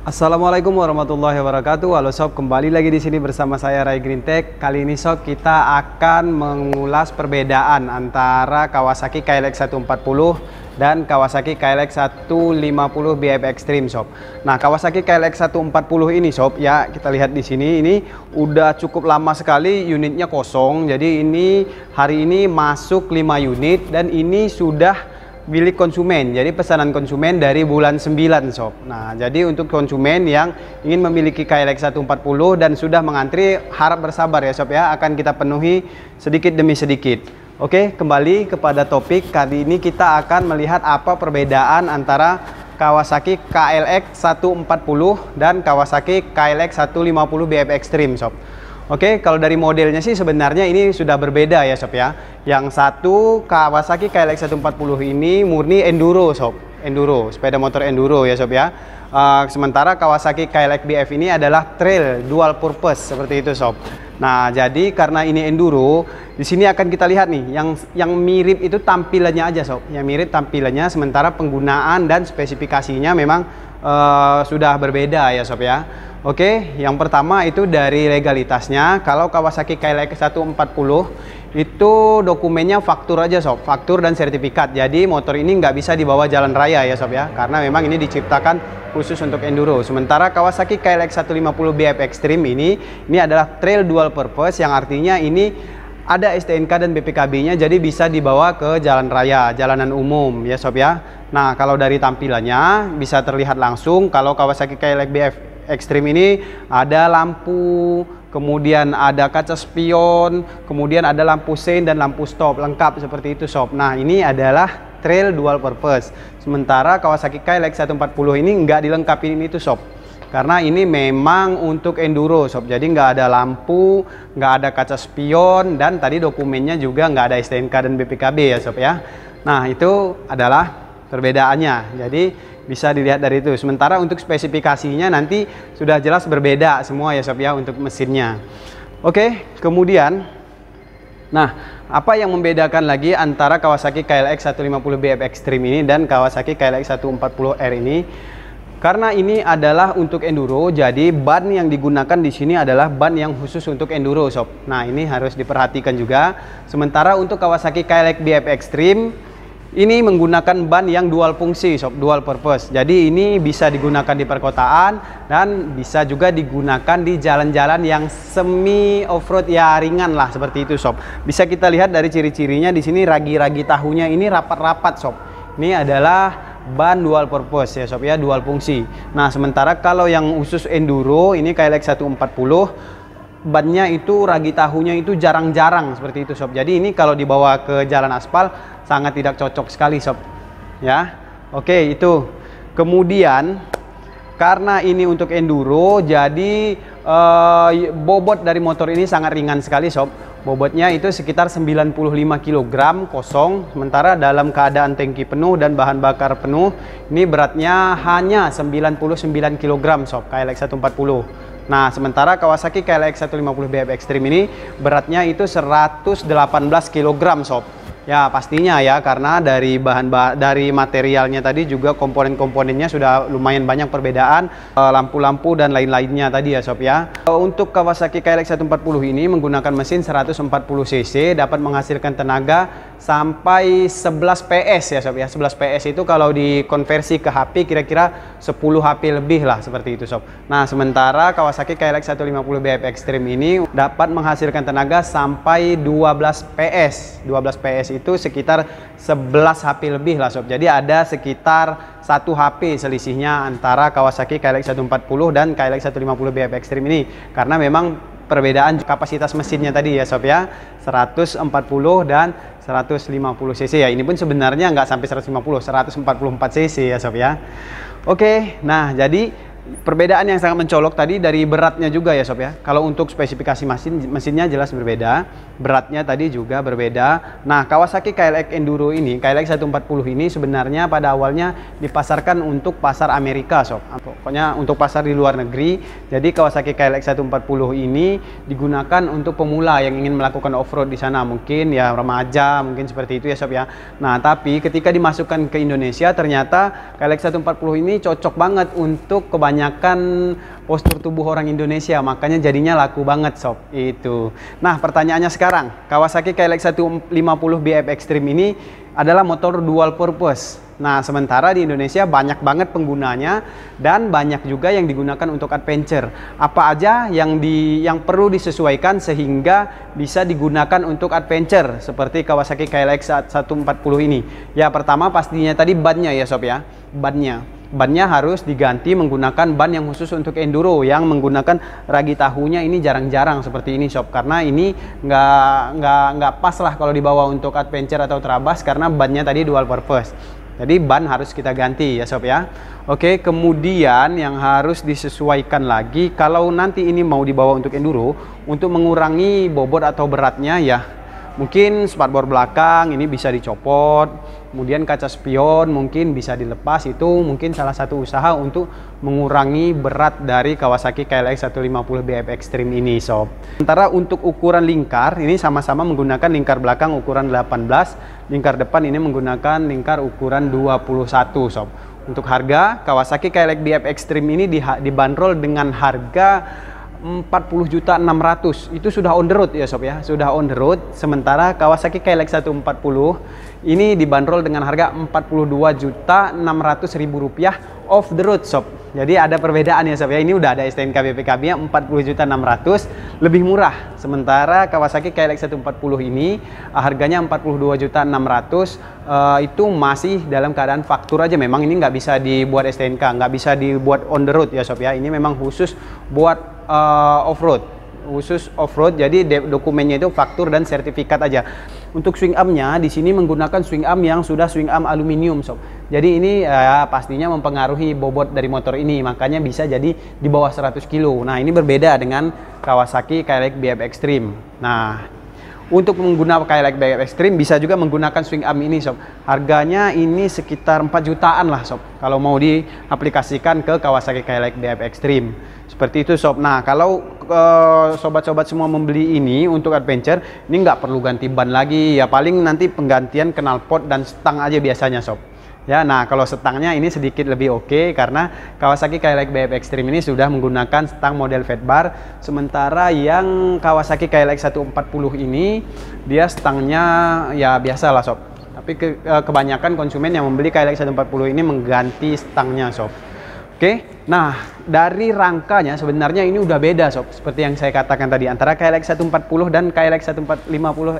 Assalamualaikum warahmatullahi wabarakatuh. Halo sob, kembali lagi di sini bersama saya Ray Green Tech. Kali ini sob kita akan mengulas perbedaan antara Kawasaki KLX 140 dan Kawasaki KLX 150 BF Extreme sob. Nah, Kawasaki KLX 140 ini sob ya, kita lihat di sini ini udah cukup lama sekali unitnya kosong. Jadi ini hari ini masuk 5 unit dan ini sudah milik konsumen, jadi pesanan konsumen dari bulan 9 sob. Nah, jadi untuk konsumen yang ingin memiliki KLX 140 dan sudah mengantri, harap bersabar ya sob ya, akan kita penuhi sedikit demi sedikit. Oke, kembali kepada topik. Kali ini kita akan melihat apa perbedaan antara Kawasaki KLX 140 dan Kawasaki KLX 150 BF Extreme sob. Oke, kalau dari modelnya sih sebenarnya ini sudah berbeda ya sob ya. Yang satu Kawasaki KLX 140 ini murni enduro sob, enduro, sepeda motor enduro ya sob ya. Sementara Kawasaki KLX BF ini adalah trail dual purpose seperti itu sob. Nah, jadi karena ini enduro, di sini akan kita lihat nih yang mirip itu tampilannya aja sob. Yang mirip tampilannya, sementara penggunaan dan spesifikasinya memang sudah berbeda ya sob ya. Oke, yang pertama itu dari legalitasnya. Kalau Kawasaki KLX 140 itu dokumennya faktur aja sob, faktur dan sertifikat. Jadi motor ini nggak bisa dibawa jalan raya ya sob ya, karena memang ini diciptakan khusus untuk enduro. Sementara Kawasaki KLX 150 BF Extreme ini adalah trail dual purpose, yang artinya ini ada STNK dan BPKB-nya, jadi bisa dibawa ke jalan raya, jalanan umum ya sob ya. Nah, kalau dari tampilannya bisa terlihat langsung kalau Kawasaki KLX BF Extreme ini ada lampu, kemudian ada kaca spion, kemudian ada lampu sein dan lampu stop, lengkap seperti itu sob. Nah, ini adalah trail dual purpose. Sementara Kawasaki KLX 140 ini nggak dilengkapi ini tuh sob, karena ini memang untuk enduro sob. Jadi nggak ada lampu, nggak ada kaca spion, dan tadi dokumennya juga nggak ada STNK dan BPKB ya sob ya. Nah, itu adalah perbedaannya. Jadi bisa dilihat dari itu. Sementara untuk spesifikasinya nanti sudah jelas berbeda semua ya sob ya untuk mesinnya. Oke, kemudian nah, apa yang membedakan lagi antara Kawasaki KLX 150 BF Extreme ini dan Kawasaki KLX 140R ini? Karena ini adalah untuk enduro, jadi ban yang digunakan di sini adalah ban yang khusus untuk enduro sob. Nah, ini harus diperhatikan juga. Sementara untuk Kawasaki KLX BF Extreme ini menggunakan ban yang dual fungsi sob, dual purpose. Jadi ini bisa digunakan di perkotaan dan bisa juga digunakan di jalan-jalan yang semi off-road ya, ringan lah seperti itu sob. Bisa kita lihat dari ciri-cirinya di sini, ragi-ragi tahunya ini rapat-rapat sob. Ini adalah ban dual purpose ya sob ya, dual fungsi. Nah, sementara kalau yang khusus enduro ini KLX 140, bannya itu ragi tahunya itu jarang-jarang seperti itu sob. Jadi ini kalau dibawa ke jalan aspal sangat tidak cocok sekali sob ya. Oke, itu. Kemudian karena ini untuk enduro, jadi bobot dari motor ini sangat ringan sekali sob. Bobotnya itu sekitar 95 kg kosong, sementara dalam keadaan tangki penuh dan bahan bakar penuh ini beratnya hanya 99 kg sob, KLX 140. Nah, sementara Kawasaki KLX 150 BF Extreme ini beratnya itu 118 kg sob. Ya, pastinya ya, karena dari dari materialnya tadi juga komponen-komponennya sudah lumayan banyak perbedaan, lampu-lampu dan lain-lainnya tadi ya sob ya. Untuk Kawasaki KLX 140 ini menggunakan mesin 140 cc, dapat menghasilkan tenaga sampai 11 PS ya sob ya. 11 PS itu kalau dikonversi ke HP kira-kira 10 HP lebih lah seperti itu sob. Nah, sementara Kawasaki KLX 150 BF Extreme ini dapat menghasilkan tenaga sampai 12 PS. 12 PS itu sekitar 11 HP lebih lah sob. Jadi ada sekitar 1 HP selisihnya antara Kawasaki KLX 140 dan KLX 150 BF Extreme ini, karena memang perbedaan kapasitas mesinnya tadi ya sob ya, 140 dan 150 cc ya. Ini pun sebenarnya nggak sampai 150, 144 cc ya sob ya. Oke, nah jadi perbedaan yang sangat mencolok tadi dari beratnya juga ya sob ya. Kalau untuk spesifikasi mesinnya jelas berbeda, beratnya tadi juga berbeda. Nah, Kawasaki KLX Enduro ini, KLX 140 ini sebenarnya pada awalnya dipasarkan untuk pasar Amerika sob. Pokoknya untuk pasar di luar negeri. Jadi Kawasaki KLX 140 ini digunakan untuk pemula yang ingin melakukan off-road di sana, mungkin ya remaja, mungkin seperti itu ya sob ya. Nah, tapi ketika dimasukkan ke Indonesia ternyata KLX 140 ini cocok banget untuk kebanyakan kebanyakan postur tubuh orang Indonesia, makanya jadinya laku banget sob itu. Nah pertanyaannya sekarang, Kawasaki KLX 150 BF Extreme ini adalah motor dual purpose. Nah sementara di Indonesia banyak banget penggunanya dan banyak juga yang digunakan untuk adventure. Apa aja yang perlu disesuaikan sehingga bisa digunakan untuk adventure seperti Kawasaki KLX 140 ini? Ya pertama pastinya tadi bannya ya sob ya, bannya harus diganti menggunakan ban yang khusus untuk enduro yang menggunakan ragi tahunya ini jarang-jarang seperti ini sob, karena ini nggak pas lah kalau dibawa untuk adventure atau trabas karena bannya tadi dual purpose. Jadi ban harus kita ganti ya sob ya. Oke, kemudian yang harus disesuaikan lagi kalau nanti ini mau dibawa untuk enduro, untuk mengurangi bobot atau beratnya ya mungkin spakbor belakang ini bisa dicopot, kemudian kaca spion mungkin bisa dilepas. Itu mungkin salah satu usaha untuk mengurangi berat dari Kawasaki KLX 150 BF Extreme ini sob. Sementara untuk ukuran lingkar ini sama-sama menggunakan lingkar belakang ukuran 18, lingkar depan ini menggunakan lingkar ukuran 21 sob. Untuk harga Kawasaki KLX BF Extreme ini dibanderol dengan harga 40.600.000. Itu sudah on the road ya sob ya, sudah on the road. Sementara Kawasaki KLX 140 ini dibanderol dengan harga 42.600.000 rupiah off the road sob. Jadi ada perbedaan ya sob ya, ini udah ada STNK BPKB nya 40.600.000 lebih murah. Sementara Kawasaki KLX 140 ini harganya 42.600.000, itu masih dalam keadaan faktur aja. Memang ini nggak bisa dibuat STNK, nggak bisa dibuat on the road ya sob ya, ini memang khusus buat off-road, khusus off-road. Jadi dokumennya itu faktur dan sertifikat aja. Untuk swing armnya di sini menggunakan swing arm yang sudah swing arm aluminium sob. Jadi ini pastinya mempengaruhi bobot dari motor ini, makanya bisa jadi di bawah 100 kilo. Nah ini berbeda dengan Kawasaki KLX BF Extreme. Nah untuk menggunakan KLX BF Extreme bisa juga menggunakan swing arm ini sob. Harganya ini sekitar 4 jutaan lah sob kalau mau diaplikasikan ke Kawasaki KLX BF Extreme. Seperti itu sob. Nah kalau sobat-sobat semua membeli ini untuk adventure, ini nggak perlu ganti ban lagi ya, paling nanti penggantian knalpot dan stang aja biasanya sob ya. Nah kalau stangnya ini sedikit lebih oke karena Kawasaki KLX BF Extreme ini sudah menggunakan stang model fat bar. Sementara yang Kawasaki KLX 140 ini dia stangnya ya biasa lah sob, tapi kebanyakan konsumen yang membeli KLX 140 ini mengganti stangnya sob. Oke, nah dari rangkanya sebenarnya ini udah beda sob, seperti yang saya katakan tadi antara KLX 140 dan KLX 150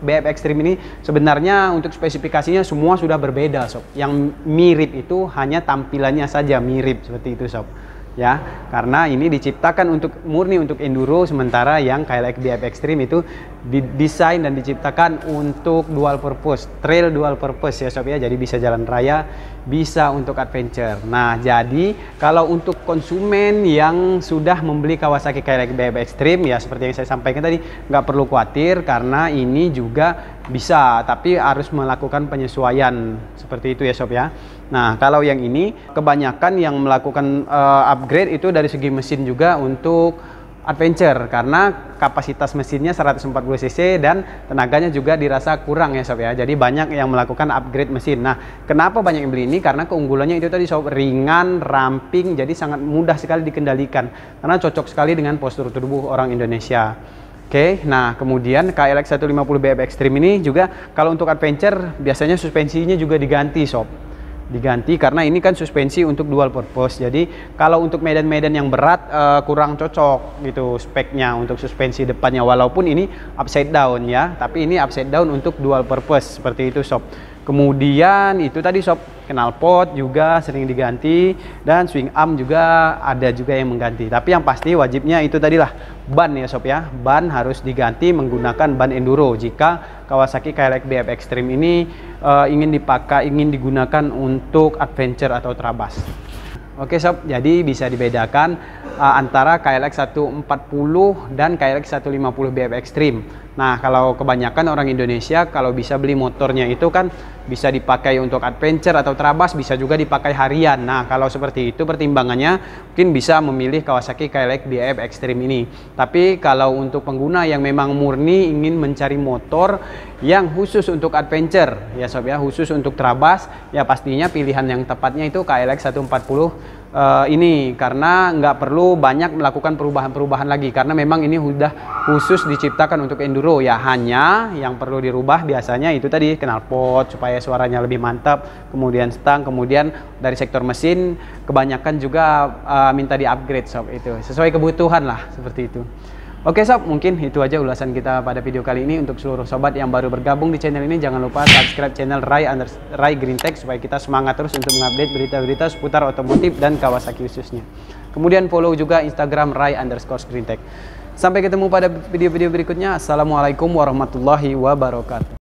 BF Extreme ini sebenarnya untuk spesifikasinya semua sudah berbeda sob. Yang mirip itu hanya tampilannya saja mirip seperti itu sob ya, karena ini diciptakan untuk murni untuk enduro, sementara yang KLX BF Extreme itu didesain dan diciptakan untuk dual purpose, trail dual purpose ya sob ya, jadi bisa jalan raya, bisa untuk adventure. Nah jadi kalau untuk konsumen yang sudah membeli Kawasaki KLX BF Extreme ya seperti yang saya sampaikan tadi, nggak perlu khawatir karena ini juga bisa, tapi harus melakukan penyesuaian seperti itu ya sob ya. Nah kalau yang ini kebanyakan yang melakukan upgrade itu dari segi mesin juga untuk adventure, karena kapasitas mesinnya 140 cc dan tenaganya juga dirasa kurang ya sob ya. Jadi banyak yang melakukan upgrade mesin. Nah kenapa banyak yang beli ini? Karena keunggulannya itu tadi sob, ringan, ramping, jadi sangat mudah sekali dikendalikan karena cocok sekali dengan postur tubuh orang Indonesia. Oke, nah kemudian KLX 150 BF Extreme ini juga kalau untuk adventure biasanya suspensinya juga diganti sob. Diganti karena ini kan suspensi untuk dual purpose. Jadi kalau untuk medan-medan yang berat kurang cocok gitu speknya untuk suspensi depannya, walaupun ini upside down ya, tapi ini upside down untuk dual purpose seperti itu sob. Kemudian itu tadi sob, knalpot juga sering diganti dan swing arm juga ada juga yang mengganti. Tapi yang pasti wajibnya itu tadilah ban ya sob ya, ban harus diganti menggunakan ban enduro jika Kawasaki KLX BF Extreme ini ingin digunakan untuk adventure atau trabas. Oke sob, jadi bisa dibedakan antara KLX 140 dan KLX 150 BF Extreme. Nah kalau kebanyakan orang Indonesia kalau bisa beli motornya itu kan bisa dipakai untuk adventure atau trabas, bisa juga dipakai harian. Nah kalau seperti itu pertimbangannya mungkin bisa memilih Kawasaki KLX BF Extreme ini. Tapi kalau untuk pengguna yang memang murni ingin mencari motor yang khusus untuk adventure ya sob ya, khusus untuk trabas ya, pastinya pilihan yang tepatnya itu KLX 140 ini, karena nggak perlu banyak melakukan perubahan-perubahan lagi, karena memang ini udah khusus diciptakan untuk enduro ya. Hanya yang perlu dirubah biasanya itu tadi knalpot supaya suaranya lebih mantap, kemudian stang, kemudian dari sektor mesin kebanyakan juga minta di upgrade sob, itu sesuai kebutuhan lah seperti itu. Oke sob, mungkin itu aja ulasan kita pada video kali ini. Untuk seluruh sobat yang baru bergabung di channel ini, jangan lupa subscribe channel Rai Greentech supaya kita semangat terus untuk mengupdate berita-berita seputar otomotif dan Kawasaki khususnya. Kemudian follow juga Instagram Rai_Greentech. Sampai ketemu pada video-video berikutnya. Assalamualaikum warahmatullahi wabarakatuh.